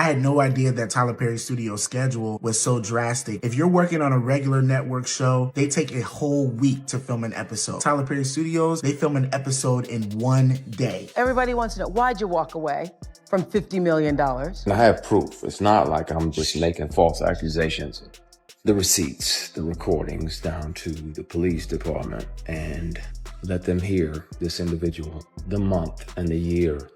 had no idea that Tyler Perry Studios' schedule was so drastic. If you're working on a regular network show, they take a whole week to film an episode. Tyler Perry Studios, they film an episode in one day. Everybody wants to know, why'd you walk away from $50 million? And I have proof. It's not like I'm just making false accusations. The receipts, the recordings, down to the police department, and let them hear this individual, the month and the year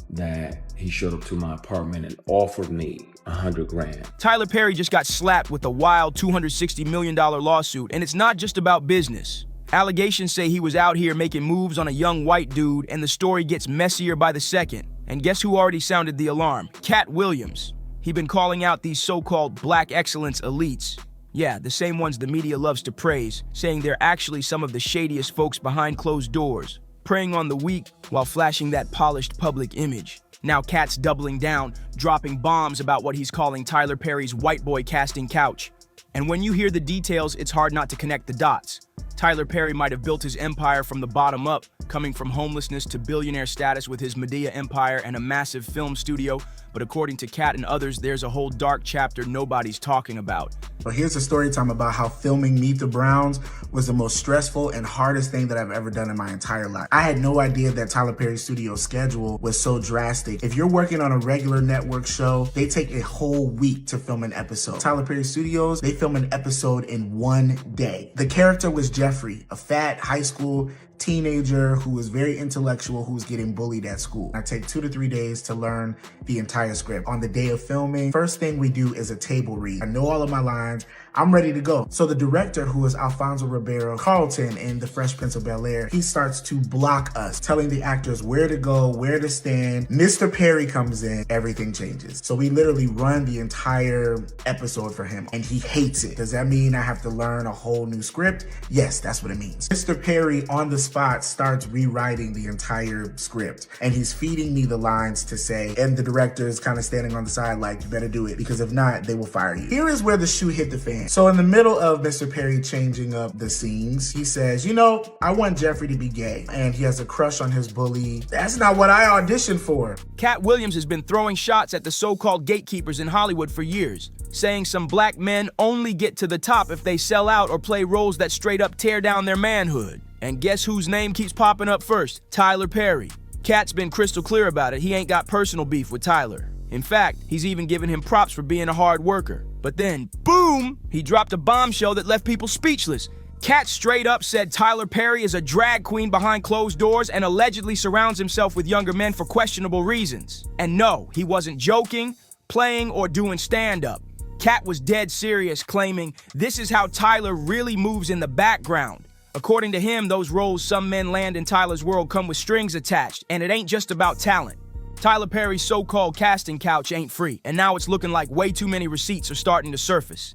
that he showed up to my apartment and offered me $100,000. Tyler Perry just got slapped with a wild $260 million lawsuit, and it's not just about business. Allegations say he was out here making moves on a young white dude, and the story gets messier by the second. And guess who already sounded the alarm? Katt Williams. He'd been calling out these so-called black excellence elites. Yeah, the same ones the media loves to praise, saying they're actually some of the shadiest folks behind closed doors, preying on the weak while flashing that polished public image. Now Katt's doubling down, dropping bombs about what he's calling Tyler Perry's white boy casting couch. And when you hear the details, it's hard not to connect the dots. Tyler Perry might have built his empire from the bottom up, coming from homelessness to billionaire status with his Medea empire and a massive film studio. But according to Katt and others, there's a whole dark chapter nobody's talking about. But here's a story time about how filming Meet the Browns was the most stressful and hardest thing that I've ever done in my entire life. I had no idea that Tyler Perry Studios' schedule was so drastic. If you're working on a regular network show, they take a whole week to film an episode. Tyler Perry Studios, they film an episode in one day. The character was Jeffrey, a fat high school teenager who was very intellectual, who was getting bullied at school. I take 2 to 3 days to learn the entire script. On the day of filming, first thing we do is a table read. I know all of my lines. I'm ready to go. So the director, who is Alfonso Ribeiro Carlton in The Fresh Prince of Bel-Air, he starts to block us, telling the actors where to go, where to stand. Mr. Perry comes in, everything changes. So we literally run the entire episode for him, and he hates it. Does that mean I have to learn a whole new script? Yes, that's what it means. Mr. Perry on the spot starts rewriting the entire script, and he's feeding me the lines to say, and the director is kind of standing on the side like, you better do it, because if not, they will fire you. Here is where the shoe hit the fan. So in the middle of Mr. Perry changing up the scenes, he says, you know, I want Jeffrey to be gay, and he has a crush on his bully. That's not what I auditioned for. Katt Williams has been throwing shots at the so-called gatekeepers in Hollywood for years, saying some black men only get to the top if they sell out or play roles that straight up tear down their manhood. And guess whose name keeps popping up first? Tyler Perry. Katt's been crystal clear about it. He ain't got personal beef with Tyler. In fact, he's even given him props for being a hard worker. But then, boom, he dropped a bombshell that left people speechless. Katt straight up said Tyler Perry is a drag queen behind closed doors and allegedly surrounds himself with younger men for questionable reasons. And no, he wasn't joking, playing, or doing stand-up. Katt was dead serious, claiming this is how Tyler really moves in the background. According to him, those roles some men land in Tyler's world come with strings attached, and it ain't just about talent. Tyler Perry's so-called casting couch ain't free, and now it's looking like way too many receipts are starting to surface.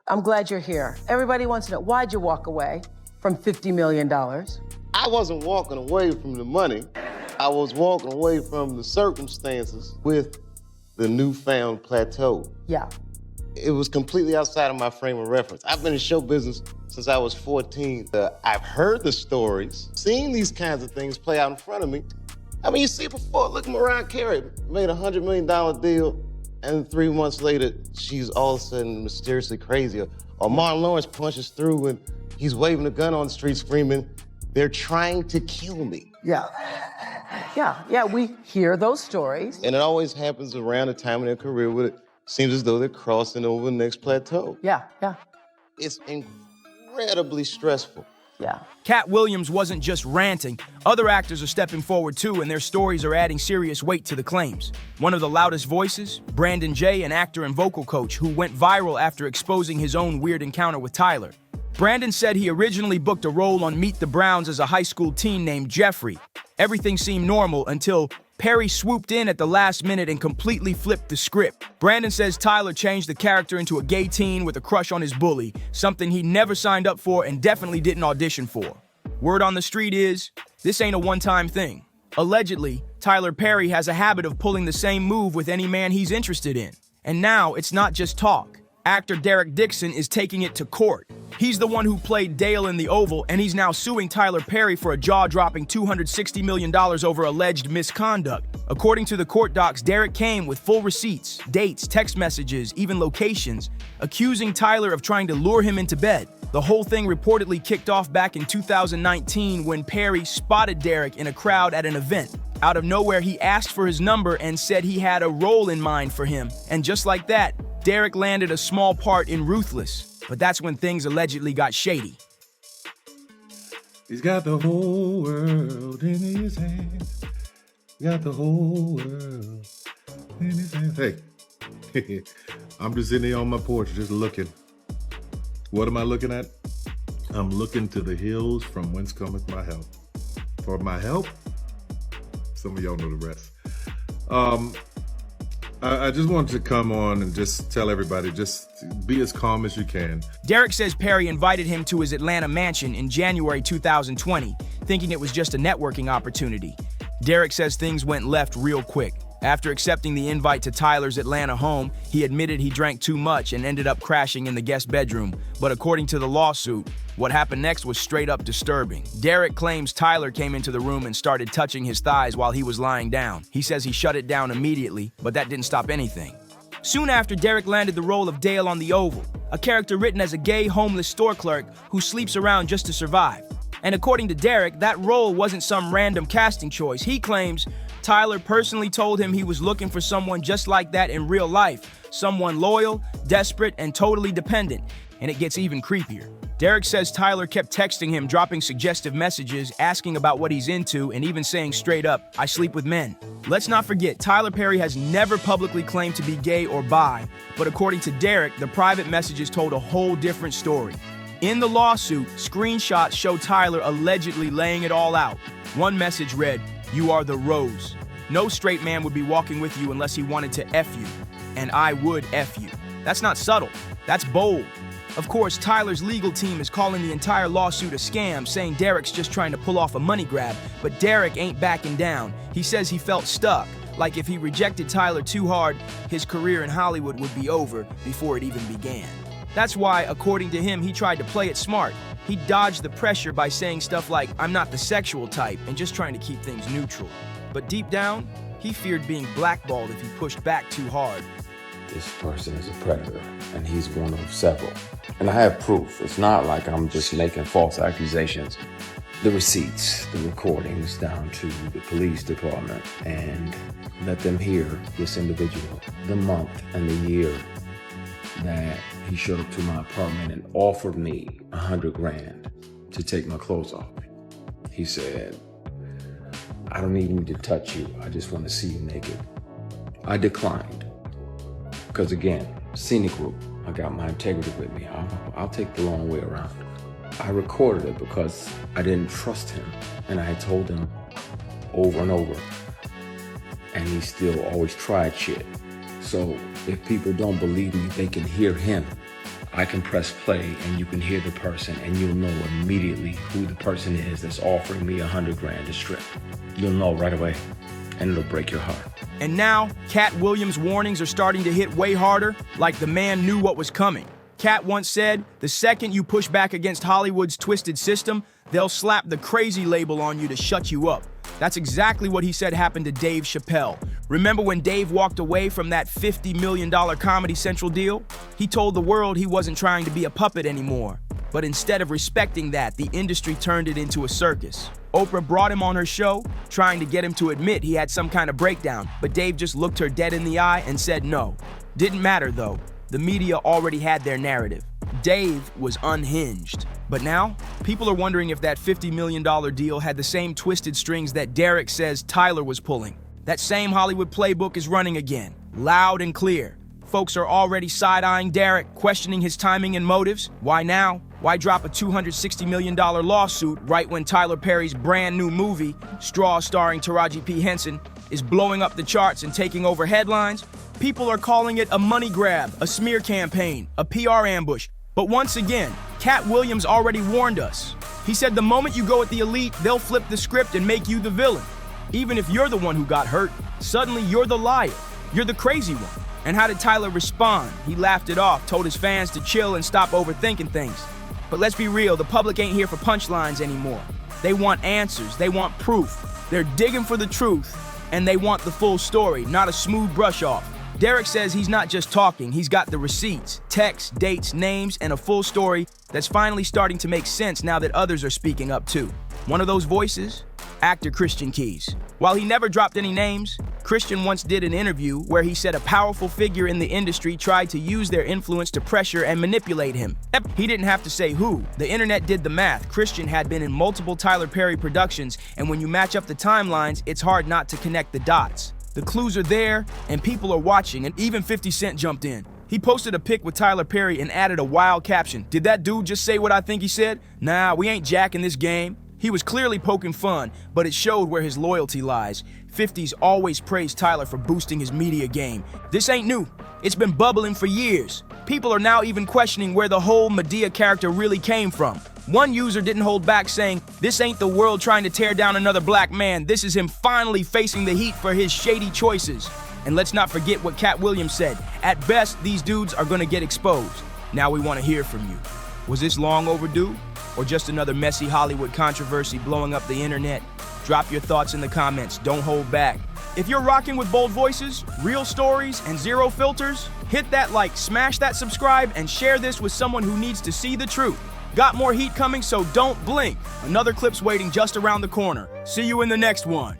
I'm glad you're here. Everybody wants to know, why'd you walk away from $50 million? I wasn't walking away from the money. I was walking away from the circumstances with the newfound plateau. Yeah. It was completely outside of my frame of reference. I've been in show business since I was 14. I've heard the stories, seen these kinds of things play out in front of me. I mean, you see it before. Look, Mariah Carey made a $100 million deal, and 3 months later, she's all of a sudden mysteriously crazy. Or Martin Lawrence punches through and he's waving a gun on the street screaming, they're trying to kill me. Yeah, we hear those stories. And it always happens around the time in their career where it seems as though they're crossing over the next plateau. Yeah. It's incredibly stressful. Yeah. Katt Williams wasn't just ranting. Other actors are stepping forward too, and their stories are adding serious weight to the claims. One of the loudest voices, Brandon Jay, an actor and vocal coach who went viral after exposing his own weird encounter with Tyler. Brandon said he originally booked a role on Meet the Browns as a high school teen named Jeffrey. Everything seemed normal until Perry swooped in at the last minute and completely flipped the script. Brandon says Tyler changed the character into a gay teen with a crush on his bully, something he never signed up for and definitely didn't audition for. Word on the street is, this ain't a one-time thing. Allegedly, Tyler Perry has a habit of pulling the same move with any man he's interested in. And now it's not just talk. Actor Derek Dixon is taking it to court. He's the one who played Dale in The Oval, and he's now suing Tyler Perry for a jaw-dropping $260 million over alleged misconduct. According to the court docs, Derek came with full receipts, dates, text messages, even locations, accusing Tyler of trying to lure him into bed. The whole thing reportedly kicked off back in 2019 when Perry spotted Derek in a crowd at an event. Out of nowhere, he asked for his number and said he had a role in mind for him. And just like that, Derek landed a small part in Ruthless. But that's when things allegedly got shady. He's got the whole world in his hands. Got the whole world in his hands. Hey, I'm just sitting here on my porch just looking. What am I looking at? I'm looking to the hills from whence cometh my help. For my help? Some of y'all know the rest. I just wanted to come on and just tell everybody, just be as calm as you can. Derek says Perry invited him to his Atlanta mansion in January 2020, thinking it was just a networking opportunity. Derek says things went left real quick. After accepting the invite to Tyler's Atlanta home, he admitted he drank too much and ended up crashing in the guest bedroom. But according to the lawsuit, what happened next was straight up disturbing. Derek claims Tyler came into the room and started touching his thighs while he was lying down. He says he shut it down immediately, but that didn't stop anything. Soon after, Derek landed the role of Dale on The Oval, a character written as a gay homeless store clerk who sleeps around just to survive. And according to Derek, that role wasn't some random casting choice. He claims Tyler personally told him he was looking for someone just like that in real life, someone loyal, desperate, and totally dependent. And it gets even creepier. Derek says Tyler kept texting him, dropping suggestive messages, asking about what he's into, and even saying straight up, "I sleep with men." Let's not forget, Tyler Perry has never publicly claimed to be gay or bi, but according to Derek, the private messages told a whole different story. In the lawsuit, screenshots show Tyler allegedly laying it all out. One message read, "You are the rose. No straight man would be walking with you unless he wanted to F you, and I would F you." That's not subtle, that's bold. Of course, Tyler's legal team is calling the entire lawsuit a scam, saying Derek's just trying to pull off a money grab, but Derek ain't backing down. He says he felt stuck, like if he rejected Tyler too hard, his career in Hollywood would be over before it even began. That's why, according to him, he tried to play it smart. He dodged the pressure by saying stuff like, "I'm not the sexual type," and just trying to keep things neutral. But deep down, he feared being blackballed if he pushed back too hard. This person is a predator, and he's one of several. And I have proof. It's not like I'm just making false accusations. The receipts, the recordings, down to the police department, and let them hear this individual, the month and the year that he showed up to my apartment and offered me $100,000 to take my clothes off. He said, "I don't even need to touch you. I just want to see you naked." I declined. Because again, scenic route, I got my integrity with me. I'll take the long way around. I recorded it because I didn't trust him. And I had told him over and over. And he still always tried shit. So if people don't believe me, they can hear him. I can press play and you can hear the person and you'll know immediately who the person is that's offering me $100,000 to strip. You'll know right away, and it'll break your heart. And now, Katt Williams' warnings are starting to hit way harder, like the man knew what was coming. Katt once said, "The second you push back against Hollywood's twisted system, they'll slap the crazy label on you to shut you up." That's exactly what he said happened to Dave Chappelle. Remember when Dave walked away from that $50 million Comedy Central deal? He told the world he wasn't trying to be a puppet anymore. But instead of respecting that, the industry turned it into a circus. Oprah brought him on her show, trying to get him to admit he had some kind of breakdown, but Dave just looked her dead in the eye and said no. Didn't matter though. The media already had their narrative. Dave was unhinged. But now, people are wondering if that $50 million deal had the same twisted strings that Derek says Tyler was pulling. That same Hollywood playbook is running again, loud and clear. Folks are already side-eyeing Derek, questioning his timing and motives. Why now? Why drop a $260 million lawsuit right when Tyler Perry's brand new movie, Straw starring Taraji P. Henson, is blowing up the charts and taking over headlines? People are calling it a money grab, a smear campaign, a PR ambush. But once again, Katt Williams already warned us. He said the moment you go at the elite, they'll flip the script and make you the villain. Even if you're the one who got hurt, suddenly you're the liar. You're the crazy one. And how did Tyler respond? He laughed it off, told his fans to chill and stop overthinking things. But let's be real, the public ain't here for punchlines anymore. They want answers, they want proof. They're digging for the truth, and they want the full story, not a smooth brush off. Derek says he's not just talking, he's got the receipts, texts, dates, names, and a full story that's finally starting to make sense now that others are speaking up too. One of those voices? Actor Christian Keys. While he never dropped any names, Christian once did an interview where he said a powerful figure in the industry tried to use their influence to pressure and manipulate him. He didn't have to say who. The internet did the math. Christian had been in multiple Tyler Perry productions, and when you match up the timelines, it's hard not to connect the dots. The clues are there, and people are watching, and even 50 Cent jumped in. He posted a pic with Tyler Perry and added a wild caption. Did that dude just say what I think he said? Nah, we ain't jacking this game. He was clearly poking fun, but it showed where his loyalty lies. 50's always praised Tyler for boosting his media game. This ain't new. It's been bubbling for years. People are now even questioning where the whole Madea character really came from. One user didn't hold back, saying, "This ain't the world trying to tear down another black man. This is him finally facing the heat for his shady choices." And let's not forget what Katt Williams said. At best, these dudes are gonna get exposed. Now we want to hear from you. Was this long overdue? Or just another messy Hollywood controversy blowing up the internet? Drop your thoughts in the comments. Don't hold back. If you're rocking with bold voices, real stories, and zero filters, hit that like, smash that subscribe, and share this with someone who needs to see the truth. Got more heat coming, so don't blink. Another clip's waiting just around the corner. See you in the next one.